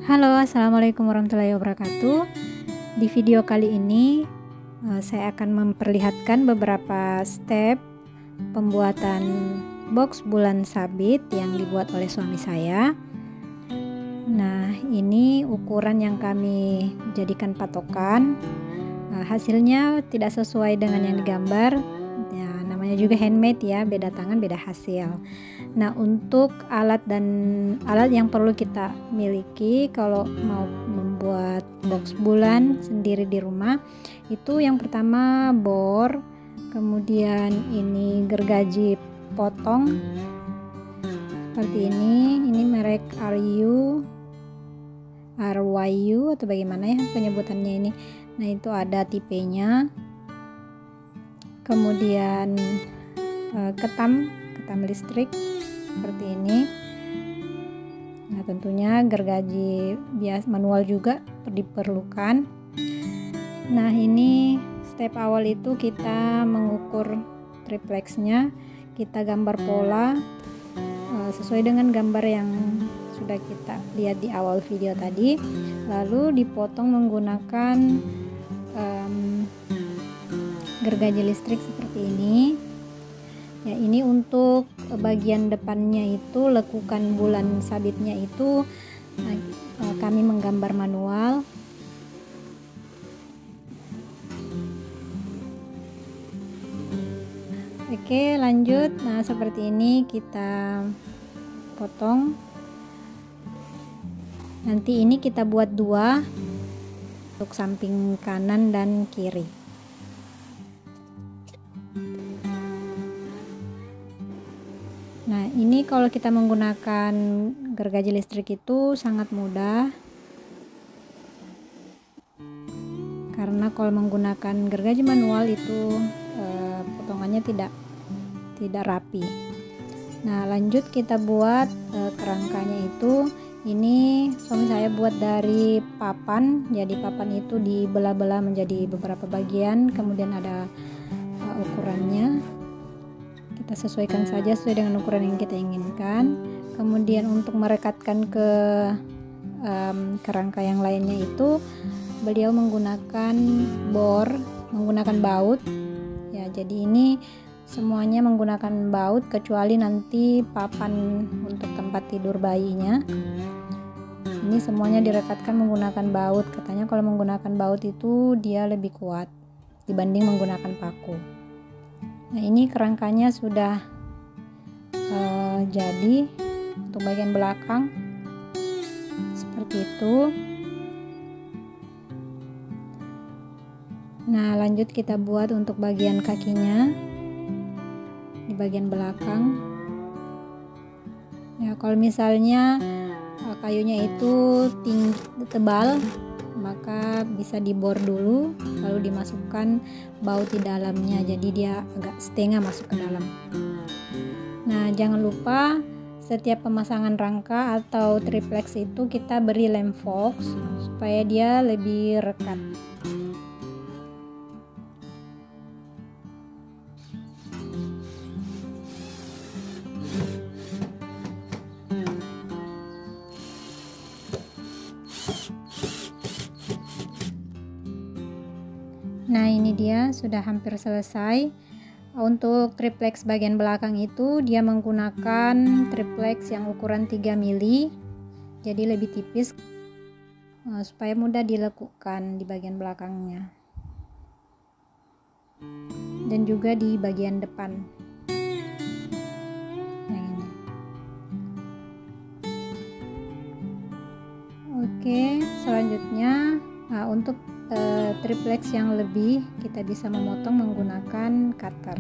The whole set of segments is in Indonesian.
Halo, assalamualaikum warahmatullahi wabarakatuh. Di video kali ini saya akan memperlihatkan beberapa step pembuatan box bulan sabit yang dibuat oleh suami saya. Nah, ini ukuran yang kami jadikan patokan. Hasilnya tidak sesuai dengan yang digambar. Ya, namanya juga handmade ya, beda tangan beda hasil. Nah, untuk alat yang perlu kita miliki kalau mau membuat box bulan sendiri di rumah, itu yang pertama bor, kemudian ini gergaji potong seperti ini merek RYU atau bagaimana ya penyebutannya ini. Nah, itu ada tipenya, kemudian ketam listrik seperti ini. Nah, tentunya gergaji bias manual juga diperlukan. Nah, ini step awal itu kita mengukur triplexnya, kita gambar pola sesuai dengan gambar yang sudah kita lihat di awal video tadi, lalu dipotong menggunakan gergaji listrik seperti ini. Ya, ini untuk bagian depannya itu lekukan bulan sabitnya itu kami menggambar manual. Oke, lanjut. Nah, seperti ini kita potong. Nanti ini kita buat dua untuk samping kanan dan kiri. Nah, ini kalau kita menggunakan gergaji listrik itu sangat mudah, karena kalau menggunakan gergaji manual itu potongannya tidak rapi. Nah, lanjut kita buat kerangkanya itu. Ini suami saya buat dari papan, jadi papan itu dibelah-belah menjadi beberapa bagian, kemudian ada ukurannya. Kita sesuaikan saja sesuai dengan ukuran yang kita inginkan. Kemudian untuk merekatkan ke kerangka yang lainnya itu beliau menggunakan bor, menggunakan baut ya. Jadi ini semuanya menggunakan baut kecuali nanti papan untuk tempat tidur bayinya. Ini semuanya direkatkan menggunakan baut. Katanya kalau menggunakan baut itu dia lebih kuat dibanding menggunakan paku. Nah, ini kerangkanya sudah jadi untuk bagian belakang seperti itu. Nah, lanjut kita buat untuk bagian kakinya di bagian belakang. Ya, kalau misalnya kayunya itu tebal, maka bisa dibor dulu lalu dimasukkan baut di dalamnya, jadi dia agak setengah masuk ke dalam. Nah, jangan lupa setiap pemasangan rangka atau triplex itu kita beri lem fox supaya dia lebih rekat. Nah, ini dia sudah hampir selesai. Untuk triplex bagian belakang itu dia menggunakan triplex yang ukuran 3 mili, jadi lebih tipis supaya mudah dilekukan di bagian belakangnya dan juga di bagian depan yang ini. Oke, selanjutnya untuk triplex yang lebih kita bisa memotong menggunakan cutter.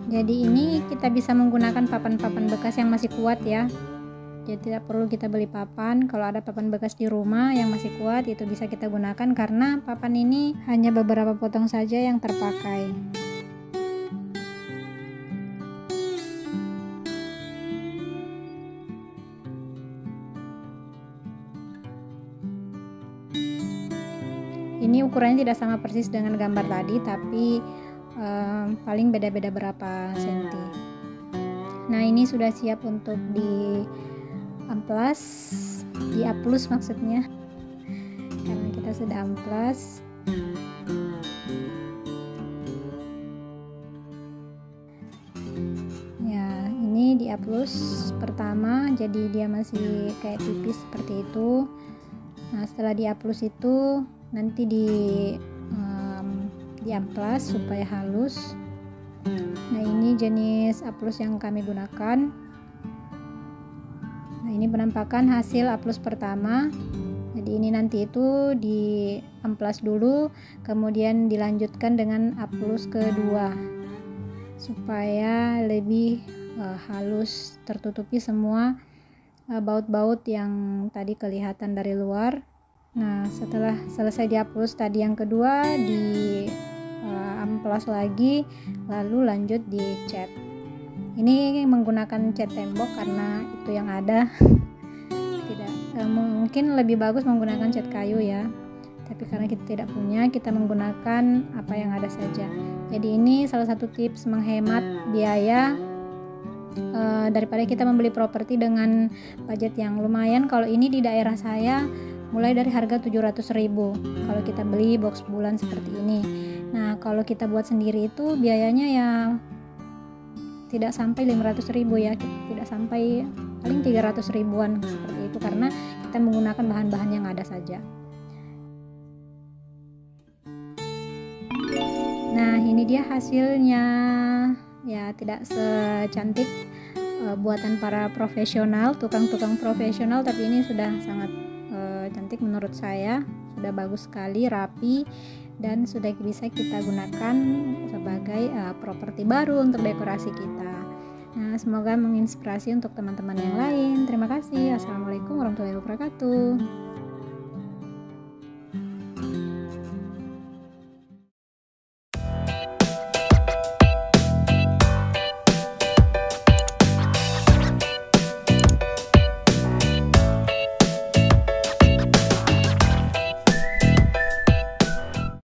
Jadi ini kita bisa menggunakan papan-papan bekas yang masih kuat ya. Jadi tidak perlu kita beli papan. Kalau ada papan bekas di rumah yang masih kuat, itu bisa kita gunakan karena papan ini hanya beberapa potong saja yang terpakai. Ini ukurannya tidak sama persis dengan gambar tadi, tapi paling beda-beda berapa senti. Nah, ini sudah siap untuk di amplas, di aplus maksudnya, karena kita sudah amplas. Ya, ini di aplus pertama, jadi dia masih kayak tipis seperti itu. Nah, setelah di aplus itu nanti di amplas supaya halus. Nah, ini jenis aplus yang kami gunakan. Nah, ini penampakan hasil aplus pertama. Jadi ini nanti itu di amplas dulu, kemudian dilanjutkan dengan aplus kedua supaya lebih halus, tertutupi semua baut-baut yang tadi kelihatan dari luar. Nah, setelah selesai diaplus tadi yang kedua, di amplas lagi, lalu lanjut di cat. Ini menggunakan cat tembok karena itu yang ada. Tidak, mungkin lebih bagus menggunakan cat kayu ya, tapi karena kita tidak punya, kita menggunakan apa yang ada saja. Jadi ini salah satu tips menghemat biaya daripada kita membeli properti dengan budget yang lumayan. Kalau ini di daerah saya mulai dari harga 700.000 kalau kita beli box bulan seperti ini. Nah, kalau kita buat sendiri itu biayanya ya tidak sampai 500.000 ya, tidak sampai, paling 300 ribuan seperti itu, karena kita menggunakan bahan-bahan yang ada saja. Nah, ini dia hasilnya. Ya, tidak secantik buatan para profesional, tukang-tukang profesional, tapi ini sudah sangat cantik menurut saya. Sudah bagus sekali, rapi, dan sudah bisa kita gunakan sebagai properti baru untuk dekorasi kita. Nah, semoga menginspirasi untuk teman-teman yang lain. Terima kasih. Assalamualaikum warahmatullahi wabarakatuh.